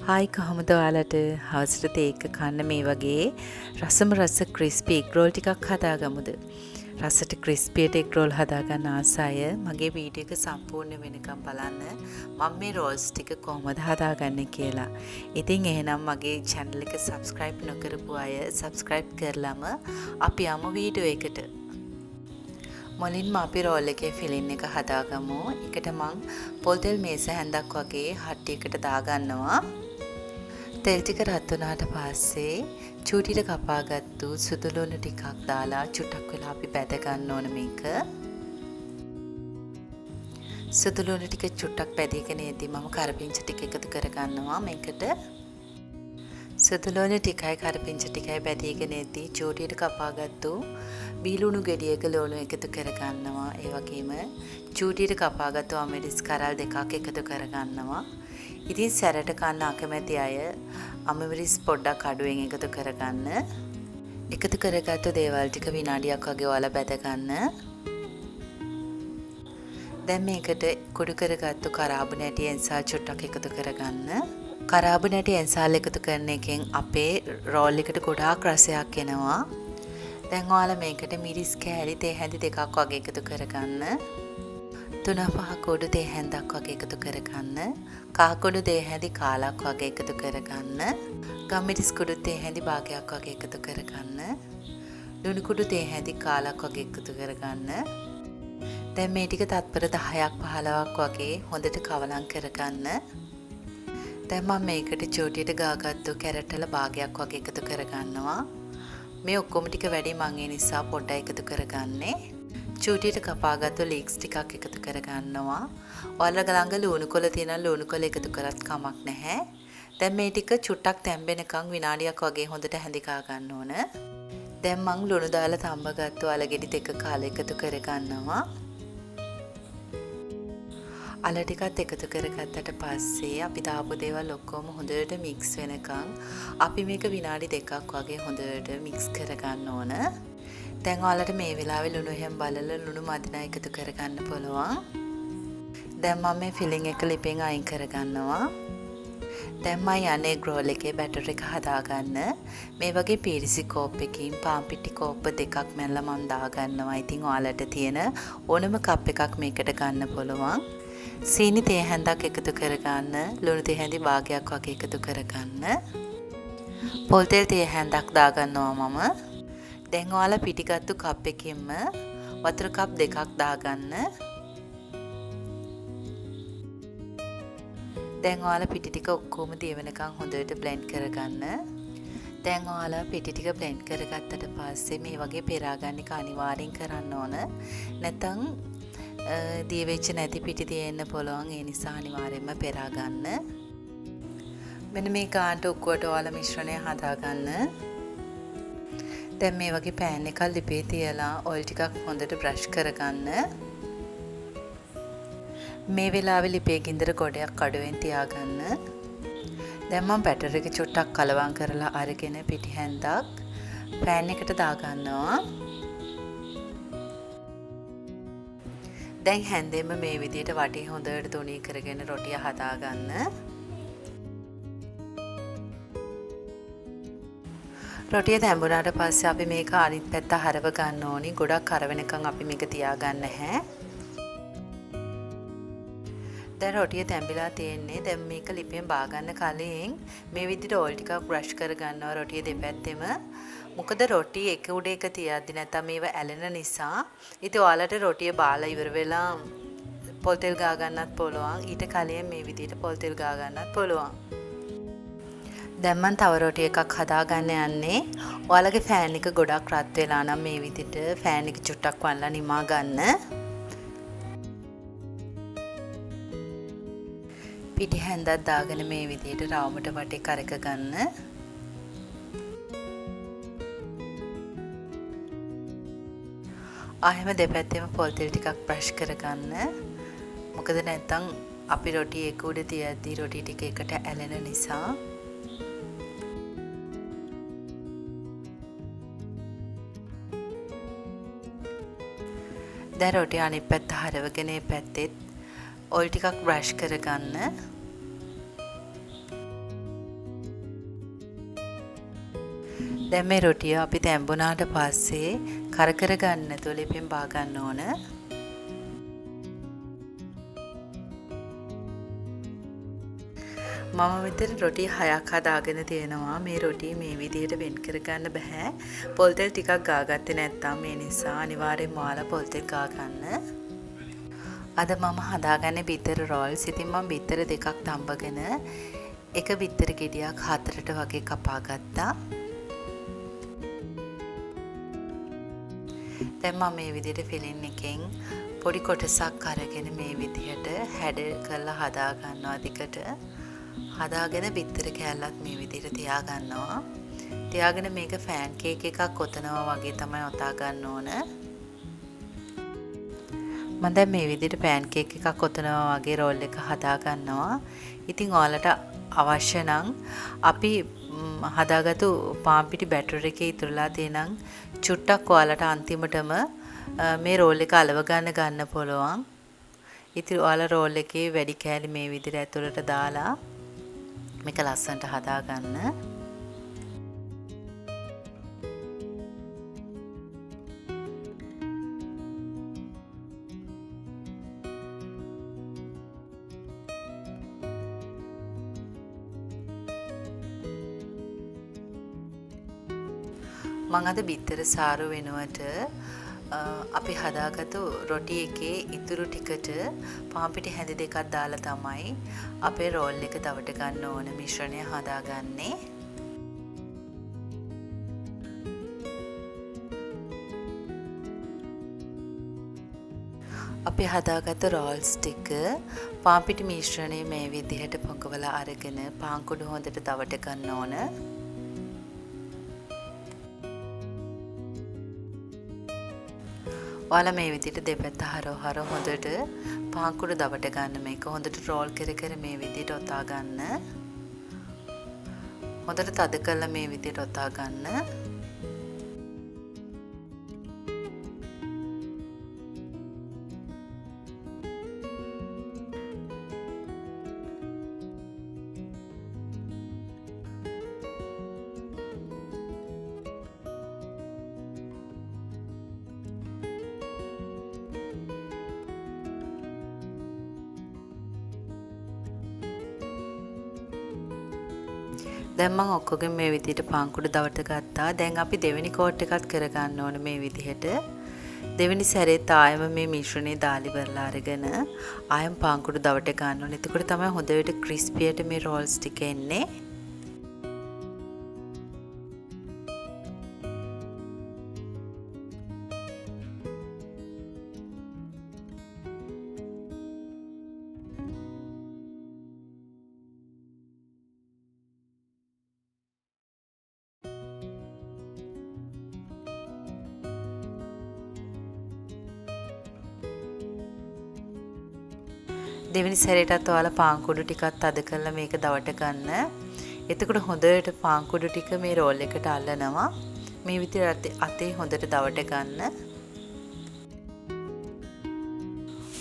Hi කොහොමද ඔයාලට හවසට තේ එක කන්න මේ වගේ රස ක්‍රිස්පි එග් රෝල් ටිකක් හදාගමුද? රසට ක්‍රිස්පියට එග් රෝල් හදාගන්න ආස අය මගේ වීඩියෝ එක සම්පූර්ණ වෙනකම් බලන්න මම මේ රෝල්ස් ටික කොහොමද හදාගන්නේ කියලා. ඉතින් එහෙනම් මගේ channel එක subscribe නොකරපු අය subscribe කරලම අපි යමු වීඩියෝ එකට. මුලින්ම අපි රෝල් එකේ ෆිලින් එක හදාගමු. ඒකට මං පොල් තෙල් මේස හැන්දක් වගේ හට්ටියකට දාගන්නවා. තෙල් ටික රත් වුණාට පස්සේ චූටිට කපාගත්තු සුදු ලුණු ටිකක් දාලා චුට්ටක් වෙලා අපි බැද ගන්න ඕන මේක. සුදු ලුණු ටික චුට්ටක් බැදීගෙන එද්දි මම කරපිංච ටික එකතු කරගන්නවා මේකට. සුදු ලුණු ටිකයි කරපිංච ටිකයි බැදීගෙන එද්දි චූටිට කපාගත්තු බීලුණු ගෙඩියක ලුණු එකතු කරගන්නවා. ඒ වගේම චූටිට කපාගත්තු අමෙරිස් කරල් දෙකක් එකතු කරගන්නවා. ඉතින් සැරට කන්න අකමැති අය අමරිස් පොඩ්ඩක් අඩුවෙන් එකතු කරගන්න. එකතු කරගත්තු දේවල් ටික විනාඩියක් වගේ ඔයාලා බැද ගන්න. දැන් මේකට කුඩු කරගත්තු කරාබු නැටි එන්සාල් චුට්ටක් එකතු කරගන්න. කරාබු නැටි එන්සාල් එකතු කරන එකෙන් අපේ රෝල් එකට ගොඩාක් රසයක් එනවා. දැන් ඔයාලා මේකට මිරිස් කෑලි තේ හැඳි දෙකක් වගේ එකතු කරගන්න. 3-5 කුඩු තේ හැඳක් වගේ එකතු කරගන්න. කහ කුඩු තේ හැඳි කාලක් වගේ එකතු කරගන්න. ගම්මිරිස් කුඩු තේ හැඳි භාගයක් වගේ එකතු කරගන්න. ලුණු කුඩු තේ හැඳි කාලක් වගේ එකතු කරගන්න. දැන් මේ ටික තත්පර 10ක් 15ක් වගේ හොඳට කවලම් කරගන්න. දැන් මම මේකට චූටියට ගාගත්තු කැරට් වල භාගයක් වගේ එකතු කරගන්නවා. මේ ඔක්කොම ටික වැඩි මං ඒ නිසා පොඩ්ඩක් එකතු කරගන්නේ. චූටියට කපාගත්තු ලීක්ස් ටිකක් එකතු කරගන්නවා. ඔයාලා ළඟ ලුණු කොළ තියෙනවා ලුණු කොළ එකතු කරත් කමක් නැහැ. දැන් මේ ටික චුට්ටක් තැම්බෙනකන් විනාඩියක් වගේ හොඳට හැඳිකා ගන්න ඕන. දැන් මං ලුණු දාලා තඹගත්තු අලගෙඩි දෙක කාලා එකතු කරගන්නවා. අල ටිකත් එකතු කරගත්තට පස්සේ අපි දාපු දේවල් ඔක්කොම හොඳට මික්ස් වෙනකන් අපි මේක විනාඩි දෙකක් වගේ හොඳට මික්ස් කරගන්න ඕන. දැන් ඔයාලට මේ වෙලාවේ ලුණු හැම බලලා ලුණු මදිනා එකතු කරගන්න පුළුවන්. දැන් මම මේ ෆිලින් එක ලිපෙන් අයින් කරගන්නවා. දැන් මම යන්නේ එග් රෝල් එකේ බැටර් එක හදාගන්න. මේ වගේ පීරිසි කෝප් එකකින් පාන් පිටි කෝප් දෙකක් මැල්ල මම දාගන්නවා. ඉතින් ඔයාලට තියෙන ඕනම කප් එකක් මේකට ගන්න පුළුවන්. සීනි තේ හැන්දක් එකතු කරගන්න. ලුණු තේ හැඳි භාගයක් වගේ එකතු කරගන්න. පොල් තෙල් තේ හැන්දක් දාගන්නවා මම. දැන් ඔයාලා පිටිගත්තු කප් එකකින්ම වතුර කප් දෙකක් දාගන්න. දැන් ඔයාලා පිටි ටික ඔක්කොම දියවෙනකන් හොඳට බ්ලෙන්ඩ් කරගන්න. දැන් ඔයාලා පිටි ටික බ්ලෙන්ඩ් කරගත්තට පස්සේ මේ වගේ පෙරා ගන්න එක අනිවාර්යෙන් කරන්න ඕන. නැත්නම් දිය වෙච්ච නැති පිටි තියෙන්න පුළුවන්. ඒ නිසා අනිවාර්යෙන්ම පෙරා ගන්න. මෙන්න මේ කාන්ට ඔක්කොට ඔයාලා මිශ්‍රණය හදාගන්න. දැන් මේ වගේ පෑන් එකක් ලිපේ තියලා ඔයිල් ටිකක් හොඳට බ්‍රෂ් කරගන්න. මේ වෙලාවේ ලිපේ ගින්දර ගොඩයක් අඩුවෙන් තියාගන්න. දැන් මම බැටර් එක චුට්ටක් කලවම් කරලා අරගෙන පිටි හැන්දක් පෑන් එකට දාගන්නවා. දැන් හැන්දෙම මේ විදිහට වටේ හොඳට තුනී කරගෙන රොටිය හදාගන්න. රොටිය තැඹුණාට පස්සේ අපි මේක අනිත් පැත්ත හරව ගන්න ඕනි. ගොඩක් හරවෙනකන් අපි මේක තියාගන්න නැහැ. දැන් රොටිය තැඹිලා තියෙන්නේ. දැන් මේක ලිපෙන් බා ගන්න කලින් මේ විදිහට ඕයිල් ටිකක් බ්‍රෂ් කර ගන්නවා රොටිය දෙපැත්තෙම. මොකද රොටි එක උඩ එක තියද්දි නැත්නම් මේව ඇලෙන නිසා. ඉතින් ඔයාලට රොටිය බාලා ඉවර වෙලා පොල් තෙල් ගා ගන්නත් පුළුවන්. ඊට කලින් මේ විදිහට පොල් තෙල් ගා ගන්නත් පුළුවන්. දැන් මම තව රොටි එකක් හදාගන්න යන්නේ. ඔයාලගේ ෆෑන් එක ගොඩක් රත් වෙලා නම් මේ විදිහට ෆෑන් එක චුට්ටක් වල්ලා නිමා ගන්න. පිටි හැන්දක් දාගෙන මේ විදිහට රවුමට වටේ කරක ගන්න. ආයෙම දෙපැත්තෙම පොල් තෙල් ටිකක් බ්‍රෂ් කරගන්න. මොකද නැත්තම් අපි රොටි එක උඩ තියද්දී රොටි ටික එකට ඇලෙන නිසා. දැන් රොටි අනිත් පැත්ත හරවගෙන මේ පැත්තෙත් ඔයිල් ටිකක් බ්‍රෂ් කරගන්න. දැන් මේ රොටිය අපි තැම්බුණාට පස්සේ කරකර ගන්න නැතුව ලිපෙන් බා ගන්න ඕන. මම මෙතන රොටි 6ක් හදාගෙන තියෙනවා. මේ රොටි මේ විදිහට වෙන් කරගන්න බෑ. පොල් තෙල් ටිකක් ගාගත්තේ නැත්නම් මේ නිසා අනිවාර්යෙන්ම ඔයාලා පොල් තෙල් ගා ගන්න. අද මම හදාගන්නේ බිත්තර රෝල්ස්. ඉතින් මම බිත්තර දෙකක් තඹගෙන එක බිත්තර ගෙඩියක් 4ට වගේ කපා ගත්තා. දැන් මම මේ විදිහට ෆිලින් එකෙන් පොඩි කොටසක් අරගෙන මේ විදිහට හැඩ කරලා හදා ගන්නවා දිකට. හදාගෙන බිත්තර කෑල්ලත් මේ විදිහට තියා ගන්නවා. තියාගෙන මේක ෆෑන් කේක් එකක් ඔතනවා වගේ තමයි ඔතා ගන්න ඕන. මම දැන් මේ විදිහට පෑන් කේක් එකක් ඔතනවා වගේ රෝල් එක හදා ගන්නවා. ඉතින් ඔයාලට අවශ්‍ය නම් අපි හදාගත්තු පාන් පිටි බැටර් එකේ ඉතුරුලා තියෙනම් චුට්ටක් ඔයාලට අන්තිමටම මේ රෝල් එක අලව ගන්න පුළුවන්. ඉතින් ඔයාලා රෝල් එකේ වැඩි කෑලි මේ විදිහට ඇතුළට දාලා මේක ලස්සනට හදා ගන්න. මම අද බිත්තර සාරු වෙනුවට අපි හදාගත්තු රොටි එකේ ඉතුරු ටිකට පාන් පිටි හැඳි දෙකක් දාලා තමයි අපේ රෝල් එක දවට ගන්න ඕන මිශ්‍රණය හදාගන්නේ. අපි හදාගත්තු රෝල්ස් ටික පාන් පිටි මිශ්‍රණය මේ විදිහට පොඟවලා අරගෙන පාන් කුඩු හොඳට දවට ගන්න ඕන. ඔයාලා මේ විදිහට දෙපැත්ත හරව හොඳට පාන් කුඩු දවට ගන්න. මේක හොඳට රෝල් කර මේ විදිහට ඔතා ගන්න. හොඳට තද කරලා මේ විදිහට ඔතා ගන්න. දැන් මම ඔක්කොගෙම මේ විදිහට පාන් කුඩු දවට ගත්තා. දැන් අපි දෙවෙනි කෝට් එකත් කරගන්න ඕන මේ විදිහට. දෙවෙනි සැරේත් ආයෙම මේ මිශ්‍රණය දාලි කරලා අරගෙන ආයෙම පාන් කුඩු දවට ගන්න ඕන. එතකොට තමයි හොඳට ක්‍රිස්පියට මේ රෝල්ස් ටික එන්නේ. දෙවෙනි සැරේටත් ඔයාලා පාන් කුඩු ටිකක් අද කරලා මේක දවට ගන්න. එතකොට හොඳට පාන් කුඩු ටික මේ රෝල් එකට අල්ලනවා. මේ විදිහට අතේ හොඳට දවට ගන්න.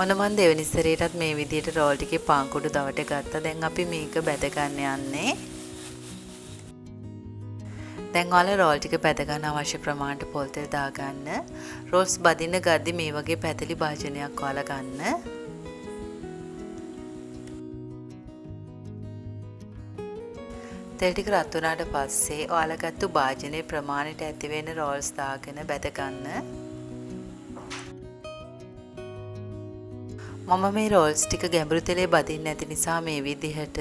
ඔන්න මම දෙවෙනි සැරේටත් මේ විදිහට රෝල් ටිකේ පාන් කුඩු දවට ගත්තා. දැන් අපි මේක බැද ගන්න යන්නේ. දැන් ඔයාලා රෝල් ටික බැද ගන්න අවශ්‍ය ප්‍රමාණයට පොල් තෙල් දාගන්න. රෝල්ස් බදින්න ගද්දි මේ වගේ පැතලි භාජනයක් ඔයාලා ගන්න. තෙල් ටික රත් වුණාට පස්සේ ඔයාලා ගත්තු භාජනයේ ප්‍රමාණයට ඇති වෙන රෝල්ස් දාගෙන බැද ගන්න. මම මේ රෝල්ස් ටික ගැඹුරු තෙලේ බදින්න නැති නිසා මේ විදිහට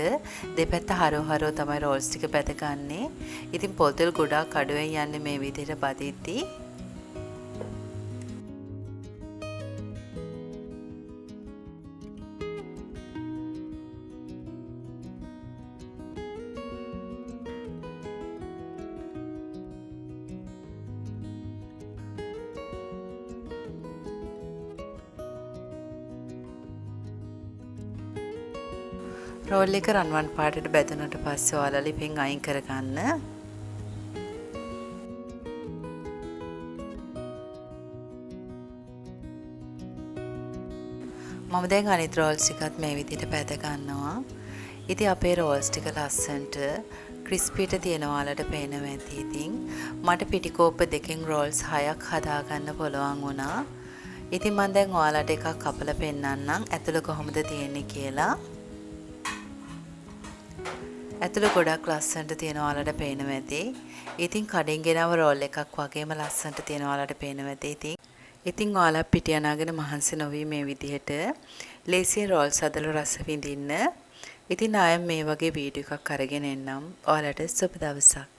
දෙපැත්ත හරව තමයි රෝල්ස් ටික බැදගන්නේ. ඉතින් පොල් තෙල් ගොඩාක් අඩුවෙන් යන්නේ මේ විදිහට බදිද්දී. රෝල් එක රන්වන් පාටට බැදුනට පස්සේ ඔයාලා ලිපෙන් අයින් කරගන්න. මම දැන් අනිත් රෝල්ස් එකත් මේ විදිහට බැද ගන්නවා. ඉතින් අපේ රෝල්ස් ටික ලස්සනට ක්‍රිස්පිට තියෙනවා ඔයාලට පේනවා ඇති. ඉතින් මට පිටිකෝප්ප දෙකෙන් රෝල්ස් 6ක් හදාගන්න පුළුවන් වුණා. ඉතින් මම දැන් ඔයාලට එකක් කපලා පෙන්නන්නම් ඇතුළ කොහොමද තියෙන්නේ කියලා. ඇතුළ ගොඩක් ලස්සනට තියෙනවා ඔයාලට පේනවා ඇති. ඉතින් කඩෙන් ගෙනව රෝල් එකක් වගේම ලස්සනට තියෙනවා ඔයාලට පේනවා ඇති. ඉතින් ඔයාලා පිටි අනාගෙන මහන්සි නොවි මේ විදිහට ලේසියෙන් රෝල්ස් හදලා රස විඳින්න. ඉතින් ආයෙත් මේ වගේ වීඩියෝ එකක් අරගෙන එන්නම්. ඔයාලට සුබ දවසක්.